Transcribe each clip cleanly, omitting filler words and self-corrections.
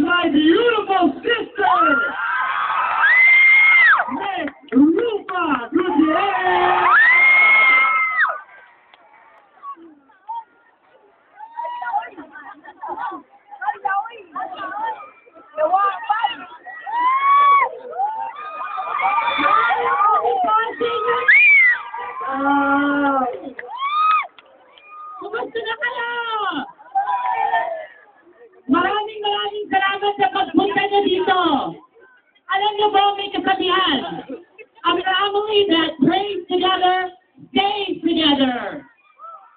my beautiful sister, Miss Rupa Gutierrez. Kumusta na kayo? Maraming salamat sa pagpunta niyo dito. Alam niyo ba may kasabihan? A family that prays together, stays together.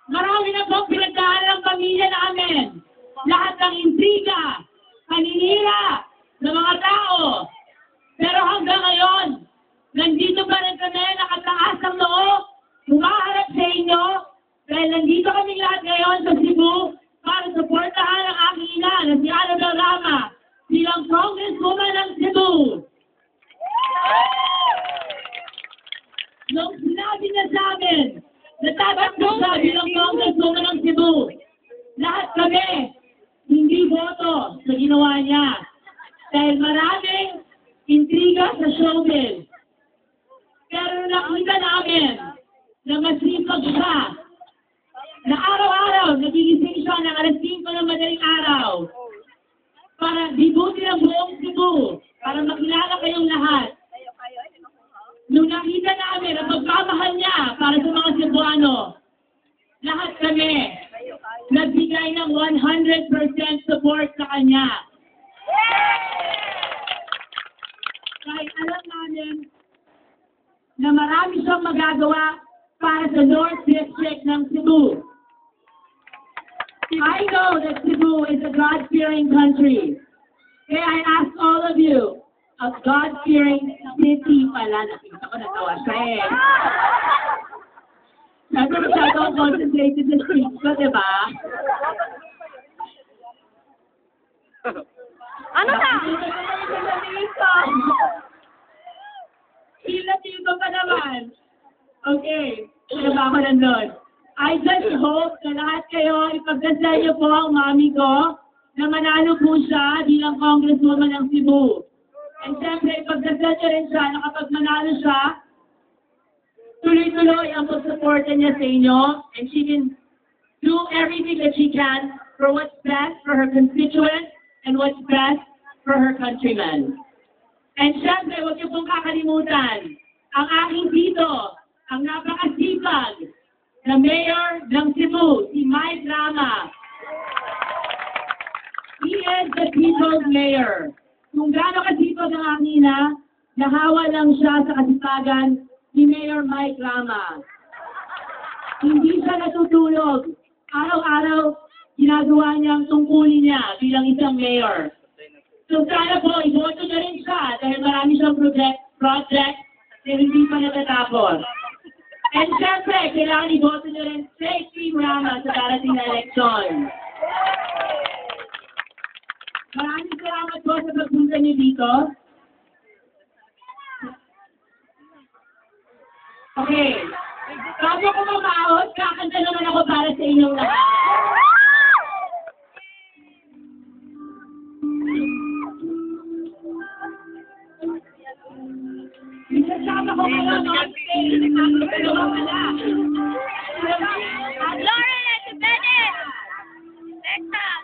Marami na pong pinagdaan ng pamilya namin. Lahat ng intriga, paninira ng mga tao. Pero hanggang ngayon, nandito pa rin kami, nakataas ang loob, humaharap sa inyo, dahil nandito kami lahat ngayon sa Cebu para suportahan ang aking ina na si Annabel Rama bilang Congresswoman ng Cebu. Nung sinabi niya sa amin, natatanggap siya bilang Congresswoman ng Cebu, lahat kami hindi boto sa ginawa niya. Dahil maraming intriga sa showbiz. Pero nakita namin na masipag siya, na araw-araw nagigising siya ng alas 5 ng madaling araw para dibutin ang buong Cebu, para makilala kayong lahat. Nung nakita namin ang pagmamahal niya para sa mga Cebuano, lahat kami nagbigay ng 100% support sa kanya. Kahit alam namin na marami siyang magagawa para sa North District ng Cebu. I know that Cebu is a God-fearing country. Kaya I ask all of you, a God-fearing city pala. Nakita ko natawa siya eh. Sabi masyadong concentrated sa speech ko, di ba? Ano na? Hila-til ko pa naman. Okay, ano ba ako nandun? I just hope na lahat kayo ipagdasal niyo po ang mami ko na manalo po siya bilang Congresswoman ng Cebu. And siyempre, ipagdasal niyo rin siya na kapag manalo siya, tuloy-tuloy ang pagsuporta niya sa inyo and she can do everything that she can for what's best for her constituents and what's best for her countrymen. And siyempre, huwag niyo pong kakalimutan ang aking tito, ang napakasipag na mayor ng Cebu, si Mike Rama. He is the people's mayor. Kung gaano kasipag ang aking ina, nahawa lang siya sa kasipagan ni Mayor Mike Rama. Hindi siya natutulog. Araw-araw, ginagawa niya ang tungkulin niya bilang isang mayor. So sana po, iboto na rin siya dahil marami siyang project na hindi pa natatapos. And syempre, kailangan iboto niyo rin si Rama sa darating na eleksyon. Maraming salamat po sa pagpunta niyo dito. Okay. Bago ko mamaos, kakanta naman ako para sa inyong lahat. Isasama ko kayo on stage. Lauren and Bennett! Texas!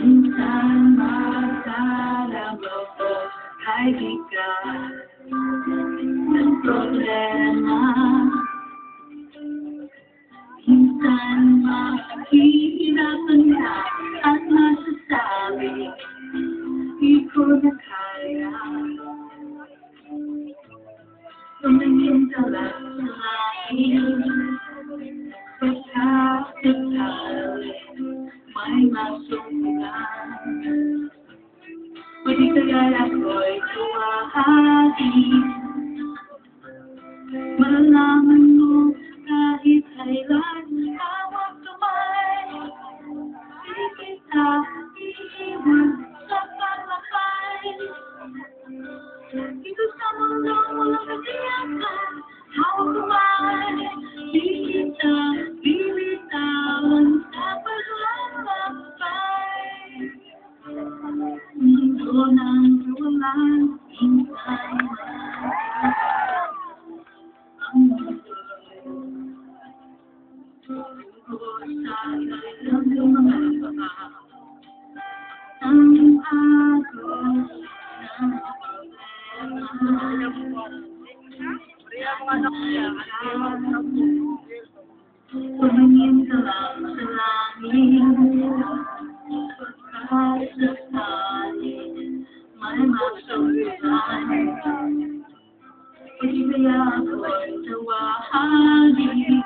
Minsan makakala mo ay bigat ng problema. Minsan makikirapan ka at masasabi di ko na kaya. Tumingin ka lang sa akin, pagkakasakali may masunggan. Pwede kaya ako'y tuwahagi, malalaman mo kahit kailan hawak kamay. Di kita iiwan sa pagmamahal. Tumingin ka lang sa langit, pagkakas sa talit, may masundan. Pwede kaya ako'y tawagin,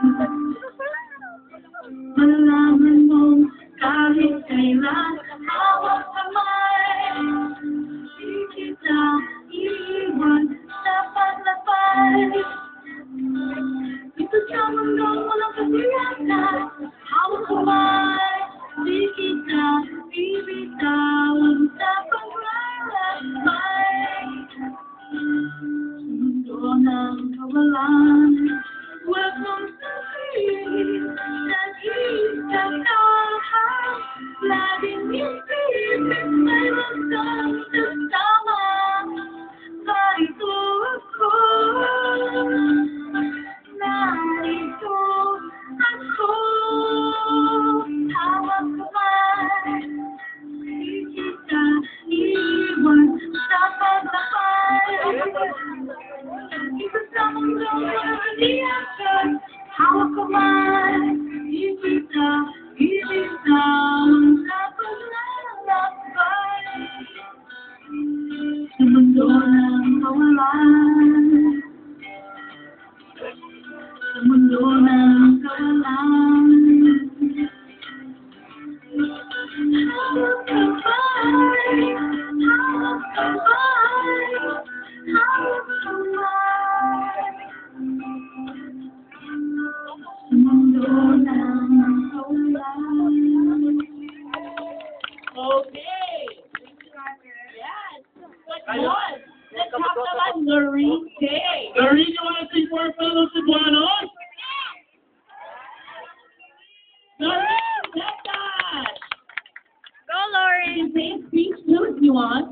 malalaman mong kahit kailan hawak kamay, di kita iiwan sa paglapay. Ito sa mundong walang kasiyatan, hawak kamay, di kita ibitawan sa paglalakbay. Sa mundo ng kawalan, huwag mong sabihin na isang tahan, laging isipin may magdang kasama. Narito ako, narito ako, hawak kamay, di kita iiwan sa paglakbay. Ito sa mundong walang kasiyatan, hawak kamay, di kita iiwan sa paglalakbay. Sa mundo ng kawalan, sa mundo ng kawalan, hawak kamay, hawak kamay, hawak kamay. Sa mundo ng kawalan. Okay. Yes. Good one. Let's talk about Lorraine Day. Lorraine, you want to sing for fellow Cebuanos? Lorraine, get that. Go, You Lauren. can say a speech too if you want.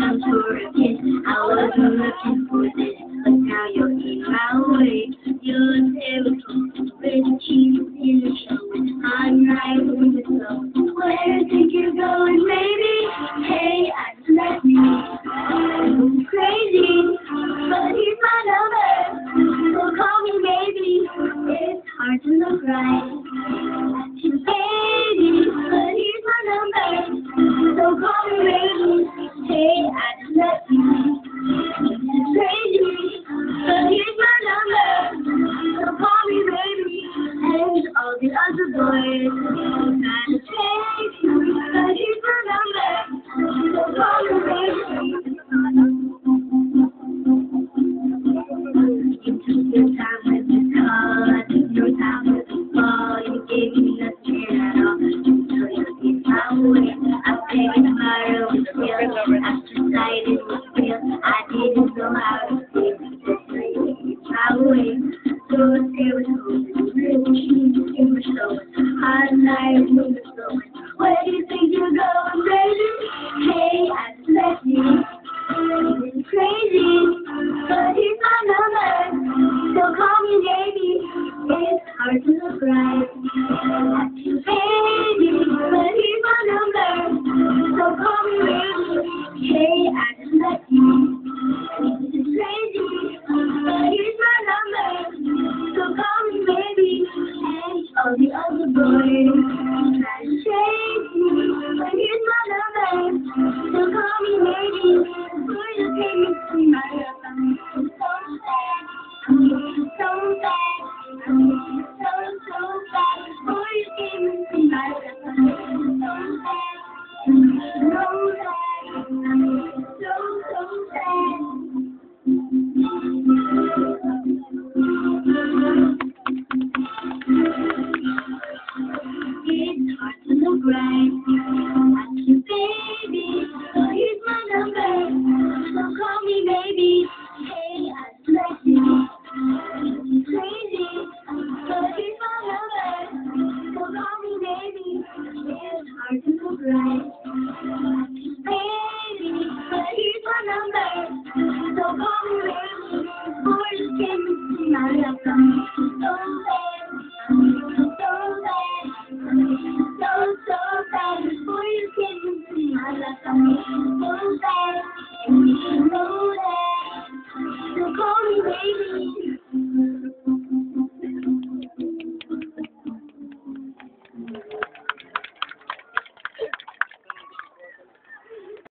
I wasn't looking for this, but now you're in my way. You're able to pretty cheap in the show. I'm right with the flow. Where do you think you're going, baby? Hey, I just met me. I'm crazy, but here's my number. So call me baby. It's hard to look right at you, baby, but here's my number. So call me baby. Hey, I just met you. It's crazy, but here's my number. So call me baby. And all the other boys trying to chase you, but here's my number. So call me baby. You took your time with the call, I took your time with the ball. You gave me nothing at all. You told me it's my way. I begged tomorrow was real. I decided it was real. I didn't know how to feel. It's my way. So there was hope. Real cheap, it was so.